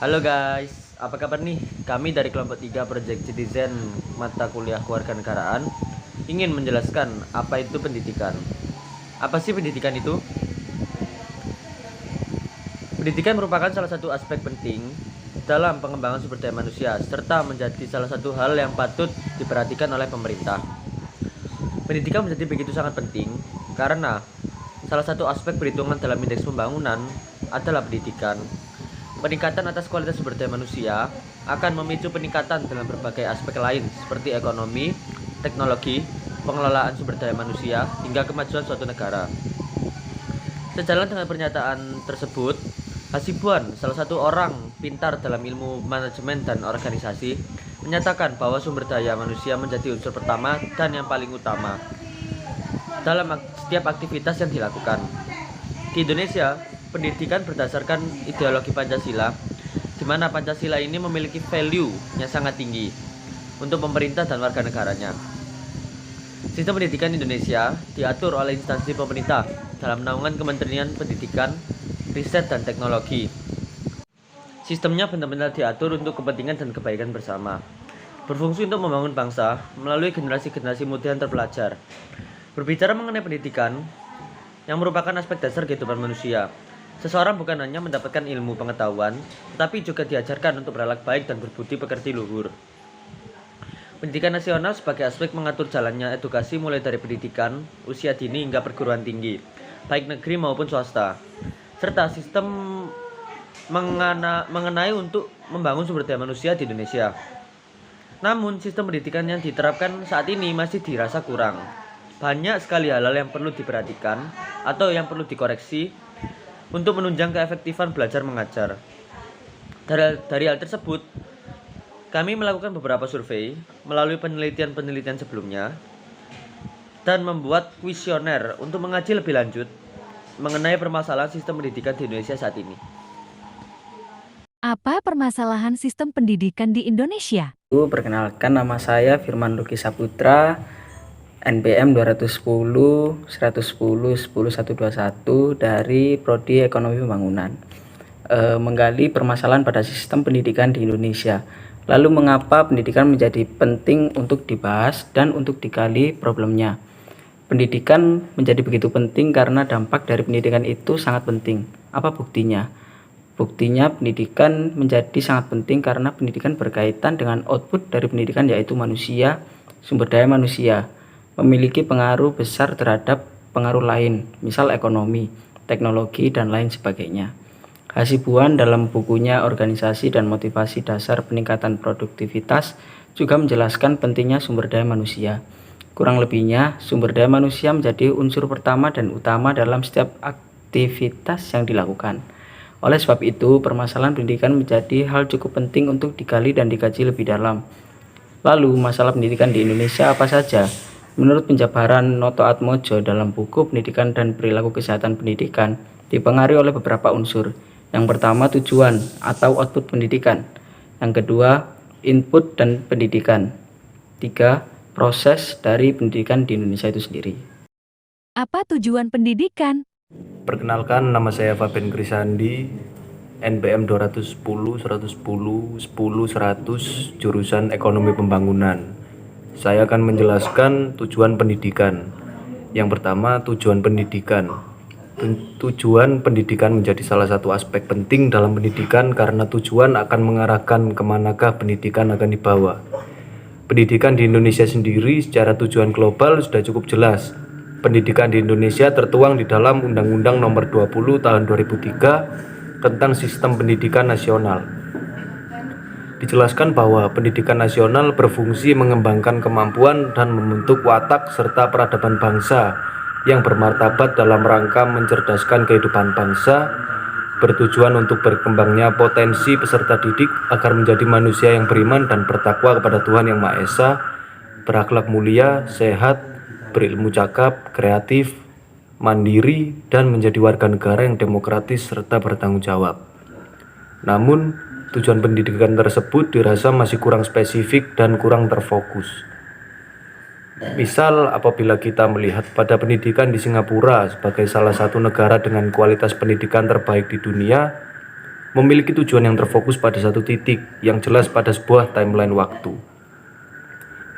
Halo guys, apa kabar nih? Kami dari kelompok 3 Project Citizen mata kuliah kewarganegaraan ingin menjelaskan apa itu pendidikan. Apa sih pendidikan itu? Pendidikan merupakan salah satu aspek penting dalam pengembangan sumber daya manusia serta menjadi salah satu hal yang patut diperhatikan oleh pemerintah. Pendidikan menjadi begitu sangat penting karena salah satu aspek perhitungan dalam indeks pembangunan adalah pendidikan. Peningkatan atas kualitas sumber daya manusia akan memicu peningkatan dalam berbagai aspek lain seperti ekonomi, teknologi, pengelolaan sumber daya manusia, hingga kemajuan suatu negara. Sejalan dengan pernyataan tersebut, Hasibuan, salah satu orang pintar dalam ilmu manajemen dan organisasi, menyatakan bahwa sumber daya manusia menjadi unsur pertama dan yang paling utama dalam setiap aktivitas yang dilakukan. Di Indonesia, pendidikan berdasarkan ideologi Pancasila, di mana Pancasila ini memiliki value yang sangat tinggi untuk pemerintah dan warga negaranya. Sistem pendidikan Indonesia diatur oleh instansi pemerintah dalam naungan Kementerian Pendidikan, Riset dan Teknologi. Sistemnya benar-benar diatur untuk kepentingan dan kebaikan bersama, berfungsi untuk membangun bangsa melalui generasi-generasi muda yang terpelajar. Berbicara mengenai pendidikan, yang merupakan aspek dasar kehidupan manusia, seseorang bukan hanya mendapatkan ilmu pengetahuan, tetapi juga diajarkan untuk berakhlak baik dan berbudi pekerti luhur. Pendidikan nasional sebagai aspek mengatur jalannya edukasi mulai dari pendidikan, usia dini hingga perguruan tinggi, baik negeri maupun swasta, serta sistem mengenai untuk membangun sumber daya manusia di Indonesia. Namun, sistem pendidikan yang diterapkan saat ini masih dirasa kurang. Banyak sekali hal-hal yang perlu diperhatikan atau yang perlu dikoreksi untuk menunjang keefektifan belajar mengajar. Dari hal tersebut, kami melakukan beberapa survei melalui penelitian-penelitian sebelumnya dan membuat kuesioner untuk mengaji lebih lanjut mengenai permasalahan sistem pendidikan di Indonesia saat ini. Apa permasalahan sistem pendidikan di Indonesia? Perkenalkan, nama saya Firman Luki Saputra, NPM 210 110 10121 dari Prodi Ekonomi Pembangunan. Menggali permasalahan pada sistem pendidikan di Indonesia. Lalu mengapa pendidikan menjadi penting untuk dibahas dan untuk digali problemnya. Pendidikan menjadi begitu penting karena dampak dari pendidikan itu sangat penting. Apa buktinya? Buktinya pendidikan menjadi sangat penting karena pendidikan berkaitan dengan output dari pendidikan, yaitu manusia, sumber daya manusia, memiliki pengaruh besar terhadap pengaruh lain, misal ekonomi, teknologi, dan lain sebagainya. Hasibuan dalam bukunya Organisasi dan Motivasi Dasar Peningkatan Produktivitas juga menjelaskan pentingnya sumber daya manusia. Kurang lebihnya, sumber daya manusia menjadi unsur pertama dan utama dalam setiap aktivitas yang dilakukan. Oleh sebab itu, permasalahan pendidikan menjadi hal cukup penting untuk digali dan dikaji lebih dalam. Lalu, masalah pendidikan di Indonesia apa saja? Menurut penjabaran Noto Atmojo dalam buku Pendidikan dan Perilaku Kesehatan Pendidikan, dipengaruhi oleh beberapa unsur. Yang pertama, tujuan atau output pendidikan. Yang kedua, input dan pendidikan. 3, proses dari pendidikan di Indonesia itu sendiri. Apa tujuan pendidikan? Perkenalkan, nama saya Fabian Krisandi, NPM 210 110 10 100 jurusan Ekonomi Pembangunan. Saya akan menjelaskan tujuan pendidikan. Yang pertama, tujuan pendidikan. Tujuan pendidikan menjadi salah satu aspek penting dalam pendidikan karena tujuan akan mengarahkan kemanakah pendidikan akan dibawa. Pendidikan di Indonesia sendiri secara tujuan global sudah cukup jelas. Pendidikan di Indonesia tertuang di dalam Undang-Undang Nomor 20 Tahun 2003 tentang Sistem Pendidikan Nasional. Dijelaskan bahwa pendidikan nasional berfungsi mengembangkan kemampuan dan membentuk watak serta peradaban bangsa yang bermartabat dalam rangka mencerdaskan kehidupan bangsa, bertujuan untuk berkembangnya potensi peserta didik agar menjadi manusia yang beriman dan bertakwa kepada Tuhan Yang Maha Esa, berakhlak mulia, sehat, berilmu cakap, kreatif, mandiri, dan menjadi warga negara yang demokratis serta bertanggung jawab. Namun, tujuan pendidikan tersebut dirasa masih kurang spesifik dan kurang terfokus. Misal, apabila kita melihat pada pendidikan di Singapura sebagai salah satu negara dengan kualitas pendidikan terbaik di dunia, memiliki tujuan yang terfokus pada satu titik yang jelas pada sebuah timeline waktu.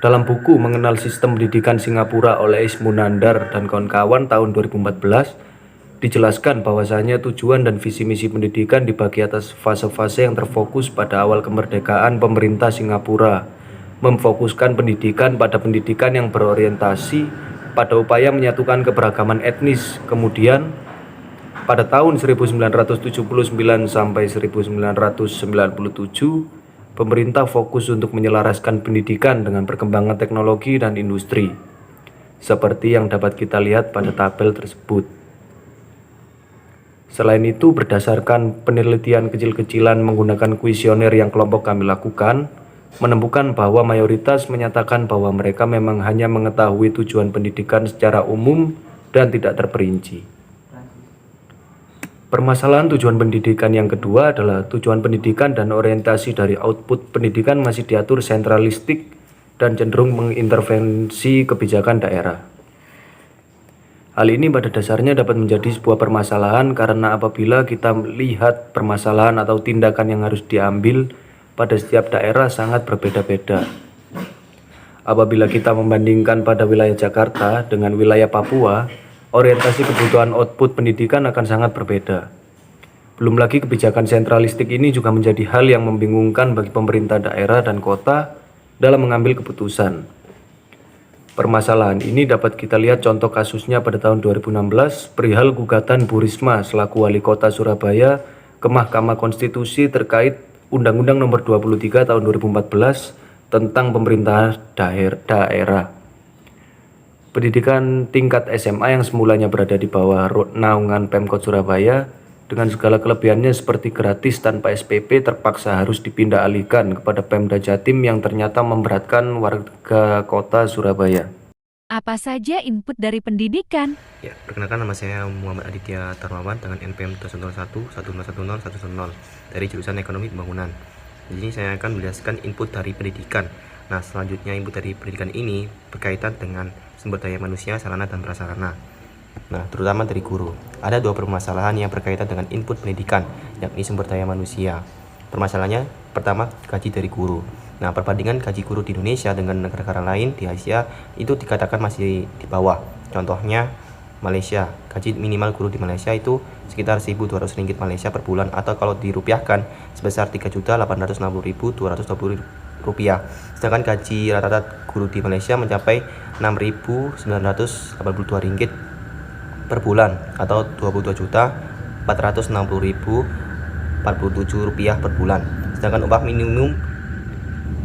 Dalam buku Mengenal Sistem Pendidikan Singapura oleh Ismunandar dan kawan-kawan tahun 2014, dijelaskan bahwasanya tujuan dan visi misi pendidikan dibagi atas fase-fase yang terfokus pada awal kemerdekaan pemerintah Singapura, memfokuskan pendidikan pada pendidikan yang berorientasi pada upaya menyatukan keberagaman etnis. Kemudian pada tahun 1979 sampai 1997, pemerintah fokus untuk menyelaraskan pendidikan dengan perkembangan teknologi dan industri, seperti yang dapat kita lihat pada tabel tersebut. Selain itu, berdasarkan penelitian kecil-kecilan menggunakan kuesioner yang kelompok kami lakukan, menemukan bahwa mayoritas menyatakan bahwa mereka memang hanya mengetahui tujuan pendidikan secara umum dan tidak terperinci. Permasalahan tujuan pendidikan yang kedua adalah tujuan pendidikan dan orientasi dari output pendidikan masih diatur sentralistik dan cenderung mengintervensi kebijakan daerah. Hal ini pada dasarnya dapat menjadi sebuah permasalahan karena apabila kita melihat permasalahan atau tindakan yang harus diambil pada setiap daerah sangat berbeda-beda. Apabila kita membandingkan pada wilayah Jakarta dengan wilayah Papua, orientasi kebutuhan output pendidikan akan sangat berbeda. Belum lagi kebijakan sentralistik ini juga menjadi hal yang membingungkan bagi pemerintah daerah dan kota dalam mengambil keputusan. Permasalahan ini dapat kita lihat contoh kasusnya pada tahun 2016 perihal gugatan Bu Risma selaku Wali Kota Surabaya ke Mahkamah Konstitusi terkait Undang-Undang Nomor 23 Tahun 2014 tentang pemerintahan daerah. Pendidikan tingkat SMA yang semulanya berada di bawah naungan Pemkot Surabaya dengan segala kelebihannya seperti gratis tanpa SPP terpaksa harus dipindah alihkan kepada Pemda Jatim yang ternyata memberatkan warga kota Surabaya. Apa saja input dari pendidikan? Ya, perkenalkan nama saya Muhammad Aditya Tarmawan dengan NPM 201 dari jurusan Ekonomi Pembangunan. Jadi saya akan menjelaskan input dari pendidikan. Nah, selanjutnya input dari pendidikan ini berkaitan dengan sumber daya manusia, sarana dan prasarana. Nah, terutama dari guru. Ada dua permasalahan yang berkaitan dengan input pendidikan, yakni sumber daya manusia. Permasalahannya pertama, gaji dari guru. Nah, perbandingan gaji guru di Indonesia dengan negara-negara lain di Asia itu dikatakan masih di bawah. Contohnya Malaysia, gaji minimal guru di Malaysia itu sekitar 1.200 ringgit Malaysia per bulan, atau kalau dirupiahkan sebesar 3.860.220 rupiah. Sedangkan gaji rata-rata guru di Malaysia mencapai 6.982 ringgit per bulan atau 22.460.047 rupiah per bulan. Sedangkan upah minimum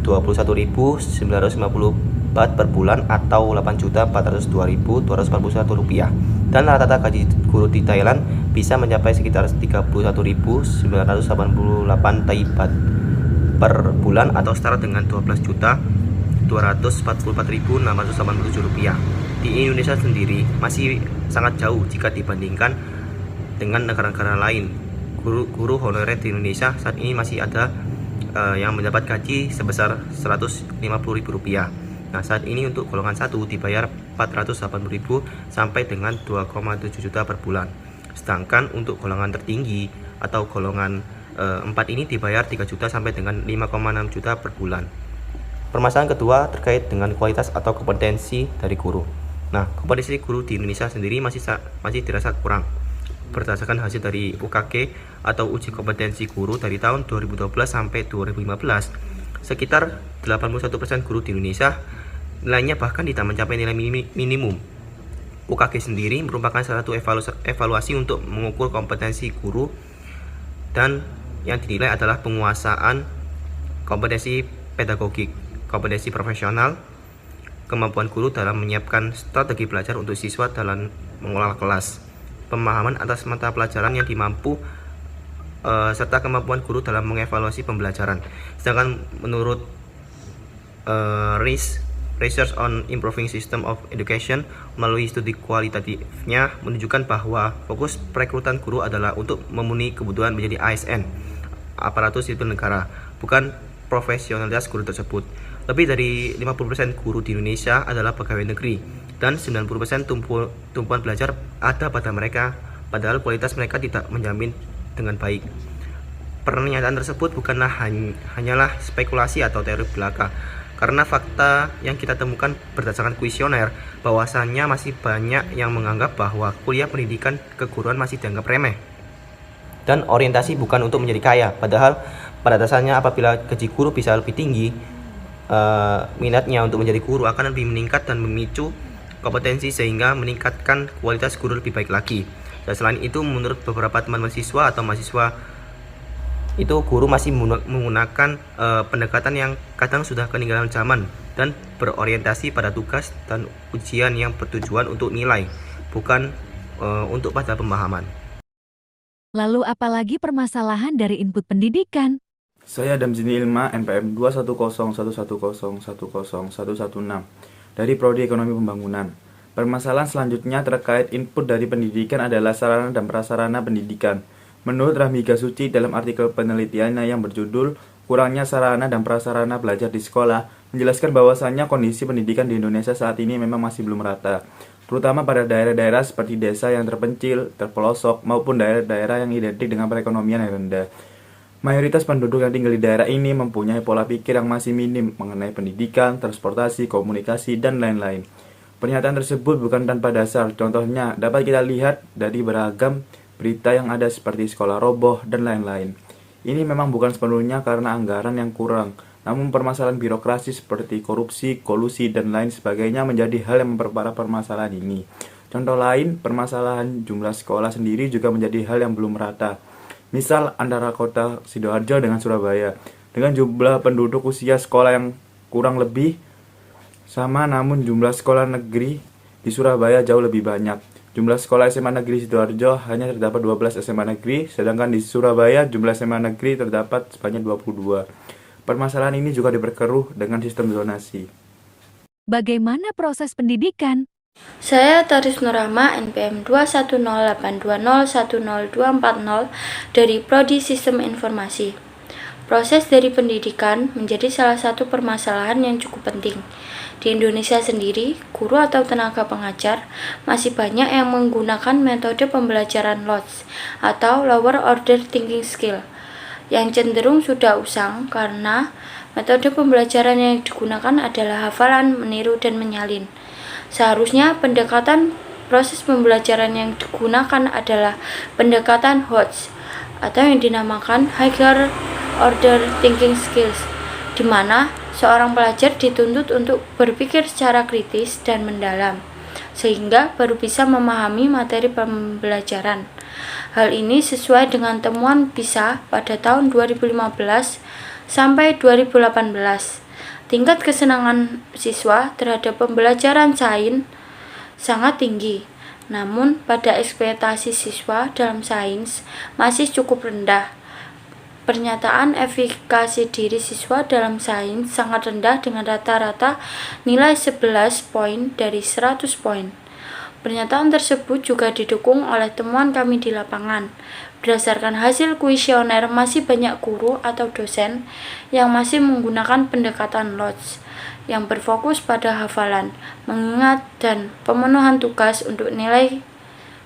21.954 per bulan atau 8.402.241 rupiah. Dan rata-rata gaji guru di Thailand bisa mencapai sekitar 31.988 Thai baht per bulan atau setara dengan 12.244.687 rupiah. Di Indonesia sendiri masih sangat jauh jika dibandingkan dengan negara-negara lain. Guru honorer di Indonesia saat ini masih ada yang mendapat gaji sebesar Rp150.000. Nah, saat ini untuk golongan 1 dibayar Rp480.000 sampai dengan 2,7 juta per bulan. Sedangkan untuk golongan tertinggi atau golongan 4 ini dibayar 3 juta sampai dengan 5,6 juta per bulan. Permasalahan kedua terkait dengan kualitas atau kompetensi dari guru. Nah, kompetensi guru di Indonesia sendiri masih dirasa kurang. Berdasarkan hasil dari UKG atau uji kompetensi guru dari tahun 2012 sampai 2015, sekitar 81% guru di Indonesia nilainya bahkan tidak mencapai nilai minimum. UKG sendiri merupakan salah satu evaluasi untuk mengukur kompetensi guru, dan yang dinilai adalah penguasaan kompetensi pedagogik, kompetensi profesional, kemampuan guru dalam menyiapkan strategi belajar untuk siswa dalam mengolah kelas, pemahaman atas mata pelajaran yang dimampu, serta kemampuan guru dalam mengevaluasi pembelajaran. Sedangkan menurut Research on Improving System of Education melalui studi kualitatifnya menunjukkan bahwa fokus perekrutan guru adalah untuk memenuhi kebutuhan menjadi ASN, aparatur sipil negara, bukan profesionalitas guru tersebut. Lebih dari 50% guru di Indonesia adalah pegawai negeri, dan 90% tumpuan belajar ada pada mereka, padahal kualitas mereka tidak menjamin dengan baik. Pernyataan tersebut bukanlah hanyalah spekulasi atau teori belaka, karena fakta yang kita temukan berdasarkan kuesioner bahwasannya masih banyak yang menganggap bahwa kuliah pendidikan keguruan masih dianggap remeh dan orientasi bukan untuk menjadi kaya. Padahal pada dasarnya apabila gaji guru bisa lebih tinggi, minatnya untuk menjadi guru akan lebih meningkat dan memicu kompetensi sehingga meningkatkan kualitas guru lebih baik lagi. Dan selain itu, menurut beberapa teman mahasiswa atau mahasiswa itu, guru masih menggunakan pendekatan yang kadang sudah ketinggalan zaman dan berorientasi pada tugas dan ujian yang bertujuan untuk nilai, bukan untuk pada pemahaman. Lalu apalagi permasalahan dari input pendidikan? Saya Damzini Ilma, NPM 21011010116 dari Prodi Ekonomi Pembangunan. Permasalahan selanjutnya terkait input dari pendidikan adalah sarana dan prasarana pendidikan. Menurut Rahmi Gasuci dalam artikel penelitiannya yang berjudul Kurangnya Sarana dan Prasarana Belajar di Sekolah, menjelaskan bahwasannya kondisi pendidikan di Indonesia saat ini memang masih belum rata, terutama pada daerah-daerah seperti desa yang terpencil, terpelosok, maupun daerah-daerah yang identik dengan perekonomian yang rendah. Mayoritas penduduk yang tinggal di daerah ini mempunyai pola pikir yang masih minim mengenai pendidikan, transportasi, komunikasi, dan lain-lain. Pernyataan tersebut bukan tanpa dasar, contohnya dapat kita lihat dari beragam berita yang ada seperti sekolah roboh dan lain-lain. Ini memang bukan sepenuhnya karena anggaran yang kurang, namun permasalahan birokrasi seperti korupsi, kolusi, dan lain sebagainya menjadi hal yang memperparah permasalahan ini. Contoh lain, permasalahan jumlah sekolah sendiri juga menjadi hal yang belum merata. Misal antara kota Sidoarjo dengan Surabaya, dengan jumlah penduduk usia sekolah yang kurang lebih sama, namun jumlah sekolah negeri di Surabaya jauh lebih banyak. Jumlah sekolah SMA Negeri Sidoarjo hanya terdapat 12 SMA Negeri, sedangkan di Surabaya jumlah SMA Negeri terdapat sebanyak 22. Permasalahan ini juga diperkeruh dengan sistem zonasi. Bagaimana proses pendidikan? Saya Taris Nurrahma, NPM 21082010240 dari Prodi Sistem Informasi. Proses dari pendidikan menjadi salah satu permasalahan yang cukup penting. Di Indonesia sendiri, guru atau tenaga pengajar masih banyak yang menggunakan metode pembelajaran LOTS atau Lower Order Thinking Skill yang cenderung sudah usang karena metode pembelajaran yang digunakan adalah hafalan, meniru, dan menyalin. Seharusnya pendekatan proses pembelajaran yang digunakan adalah pendekatan HOTS atau yang dinamakan Higher Order Thinking Skills, di mana seorang pelajar dituntut untuk berpikir secara kritis dan mendalam, sehingga baru bisa memahami materi pembelajaran. Hal ini sesuai dengan temuan PISA pada tahun 2015 sampai 2018. Tingkat kesenangan siswa terhadap pembelajaran sains sangat tinggi, namun pada ekspektasi siswa dalam sains masih cukup rendah. Pernyataan efikasi diri siswa dalam sains sangat rendah dengan rata-rata nilai 11 poin dari 100 poin. Pernyataan tersebut juga didukung oleh temuan kami di lapangan. Berdasarkan hasil kuesioner, masih banyak guru atau dosen yang masih menggunakan pendekatan LOTS yang berfokus pada hafalan, mengingat, dan pemenuhan tugas untuk nilai,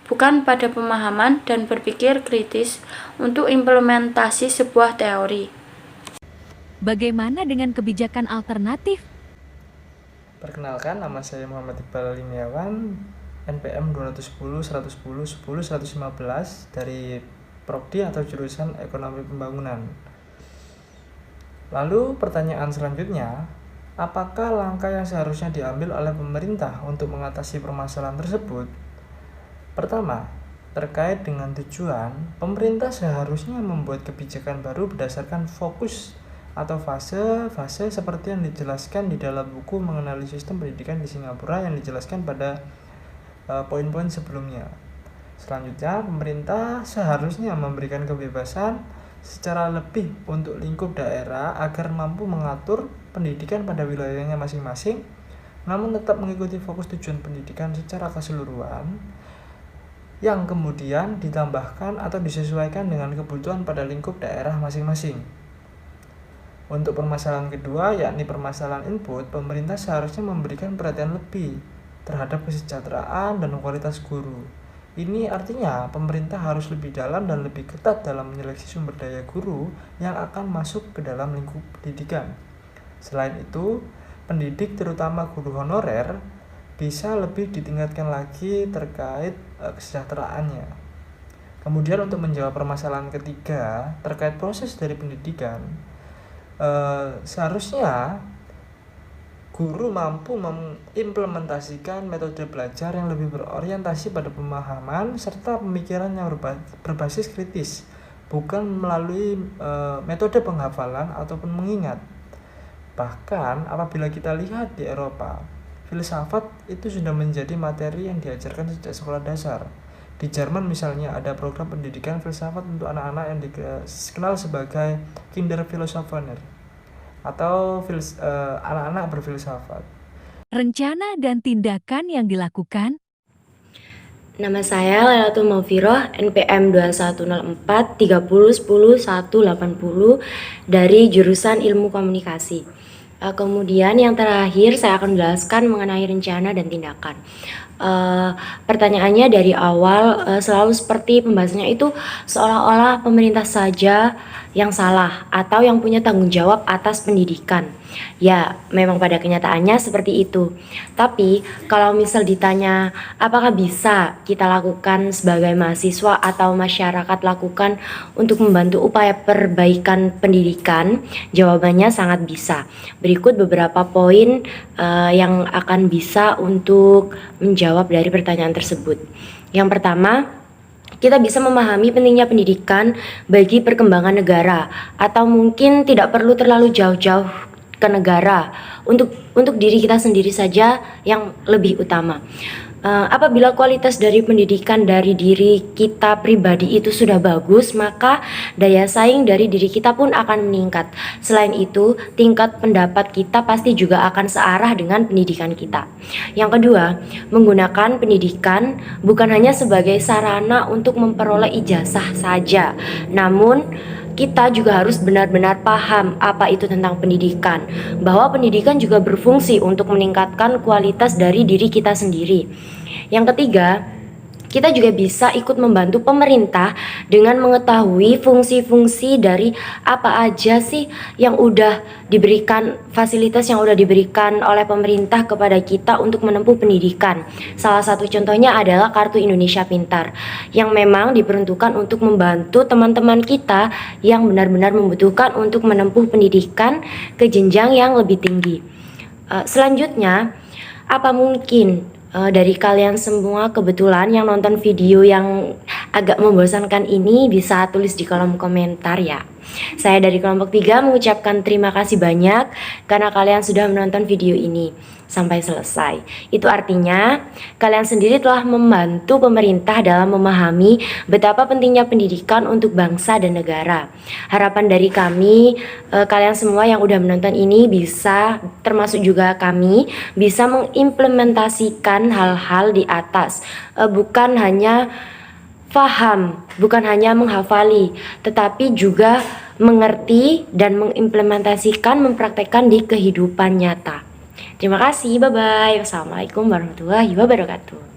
bukan pada pemahaman dan berpikir kritis untuk implementasi sebuah teori. Bagaimana dengan kebijakan alternatif? Perkenalkan, nama saya Muhammad Iqbal Liniawan, NPM 21011011015 dari Prodi atau jurusan Ekonomi Pembangunan. Lalu pertanyaan selanjutnya, apakah langkah yang seharusnya diambil oleh pemerintah untuk mengatasi permasalahan tersebut? Pertama, terkait dengan tujuan, pemerintah seharusnya membuat kebijakan baru berdasarkan fokus atau fase-fase seperti yang dijelaskan di dalam buku mengenali sistem pendidikan di Singapura yang dijelaskan pada poin-poin sebelumnya. Selanjutnya, pemerintah seharusnya memberikan kebebasan secara lebih untuk lingkup daerah agar mampu mengatur pendidikan pada wilayahnya masing-masing, namun tetap mengikuti fokus tujuan pendidikan secara keseluruhan, yang kemudian ditambahkan atau disesuaikan dengan kebutuhan pada lingkup daerah masing-masing. Untuk permasalahan kedua, yakni permasalahan input, pemerintah seharusnya memberikan perhatian lebih terhadap kesejahteraan dan kualitas guru, Ini artinya pemerintah harus lebih dalam dan lebih ketat dalam menyeleksi sumber daya guru yang akan masuk ke dalam lingkup pendidikan. Selain itu, pendidik terutama guru honorer bisa lebih ditingkatkan lagi terkait kesejahteraannya. Kemudian untuk menjawab permasalahan ketiga terkait proses dari pendidikan, seharusnya guru mampu mengimplementasikan metode belajar yang lebih berorientasi pada pemahaman serta pemikiran yang berbasis kritis, bukan melalui metode penghafalan ataupun mengingat. Bahkan apabila kita lihat di Eropa, filsafat itu sudah menjadi materi yang diajarkan sejak sekolah dasar. Di Jerman misalnya ada program pendidikan filsafat untuk anak-anak yang dikenal sebagai Kinderphilosophen atau anak-anak berfilsafat. Rencana dan tindakan yang dilakukan. Nama saya Lailatul Maufiroh, NPM 2104 30 10 180 dari jurusan Ilmu Komunikasi. Kemudian yang terakhir saya akan menjelaskan mengenai rencana dan tindakan. Pertanyaannya dari awal selalu seperti pembahasannya itu seolah-olah pemerintah saja yang salah atau yang punya tanggung jawab atas pendidikan. Ya, memang pada kenyataannya seperti itu. Tapi kalau misal ditanya apakah bisa kita lakukan sebagai mahasiswa atau masyarakat lakukan untuk membantu upaya perbaikan pendidikan, jawabannya sangat bisa. Berikut beberapa poin yang akan bisa untuk menjawab dari pertanyaan tersebut. Yang pertama, kita bisa memahami pentingnya pendidikan bagi perkembangan negara, atau mungkin tidak perlu terlalu jauh-jauh ke negara, untuk diri kita sendiri saja yang lebih utama. Apabila kualitas dari pendidikan dari diri kita pribadi itu sudah bagus, maka daya saing dari diri kita pun akan meningkat. Selain itu, tingkat pendapat kita pasti juga akan searah dengan pendidikan kita. Yang kedua, menggunakan pendidikan bukan hanya sebagai sarana untuk memperoleh ijazah saja, namun kita juga harus benar-benar paham apa itu tentang pendidikan, bahwa pendidikan juga berfungsi untuk meningkatkan kualitas dari diri kita sendiri. Yang ketiga, kita juga bisa ikut membantu pemerintah dengan mengetahui fungsi-fungsi dari apa aja sih yang udah diberikan, fasilitas yang udah diberikan oleh pemerintah kepada kita untuk menempuh pendidikan. Salah satu contohnya adalah Kartu Indonesia Pintar yang memang diperuntukkan untuk membantu teman-teman kita yang benar-benar membutuhkan untuk menempuh pendidikan ke jenjang yang lebih tinggi. Selanjutnya, apa mungkin dari kalian semua kebetulan yang nonton video yang agak membosankan ini bisa tulis di kolom komentar ya. Saya dari kelompok 3 mengucapkan terima kasih banyak karena kalian sudah menonton video ini sampai selesai. Itu artinya kalian sendiri telah membantu pemerintah dalam memahami betapa pentingnya pendidikan untuk bangsa dan negara. Harapan dari kami, kalian semua yang udah menonton ini bisa, termasuk juga kami, bisa mengimplementasikan hal-hal di atas. Bukan hanya faham, bukan hanya menghafali, tetapi juga mengerti dan mengimplementasikan, mempraktekkan di kehidupan nyata. Terima kasih, bye-bye. Wassalamualaikum warahmatullahi wabarakatuh.